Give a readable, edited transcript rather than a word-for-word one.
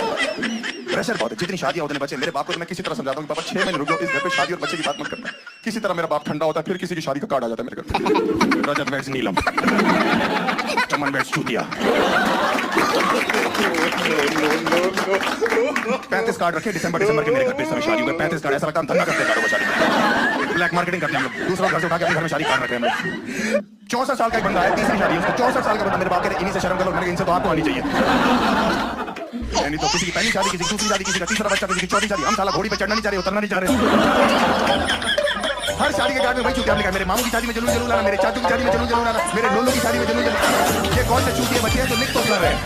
Pressure बहुत है, जितनी शादियां होती हैं बच्चे, मेरे बाप को तो मैं किसी तरह समझाता हूँ कि पापा 6 महीने रुक जाओ, इस घर पे शादी और बच्चे की बात मत करना। किसी तरह मेरा बाप ठंडा होता है, फिर किसी की शादी का कार्ड आ जाता है मेरे घर पे। रजत वेट्स नीलम, चमन वेट्स चूतिया। 35 कार्ड रखे दिसंबर के मेरे घर पे सभी शादी हुई। 35 कार्ड, ऐसा लगता है हम धंधा करते हैं कार्डों का शादी में। ब्लैक मार्केटिंग करते हैं हम लोग, दूसरों घर से उठा के अपने घर में शादी कार्ड रखे हम लोग। 64 साल का एक बंदा है, तीसरी शादी है उसको। 64 साल का बंदा, मेरे बाप कह रहे इन्हीं से शर्म करो, मैंने इनसे तो आपको आनी चाहिए। नहीं तो किसी की पहली शादी, किसी की दूसरी शादी, किसी का तीसरा बच्चा, किसी की चौथी शादी। हम साला घोड़ी पे चढ़ना नहीं चाह रहे, उतरना नहीं चाह रहे। हर शादी के कार्ड में वही चूतिया लिखा है, मेरे मामू की शादी में जलूल जलूल आना, मेरे चाचू की शादी में जलूल जलूल आना, मेरे लोलो की शादी में जलूल जलूल। ये कौन से चूतिया बच्चे हैं जो लिख तो रहे हैं।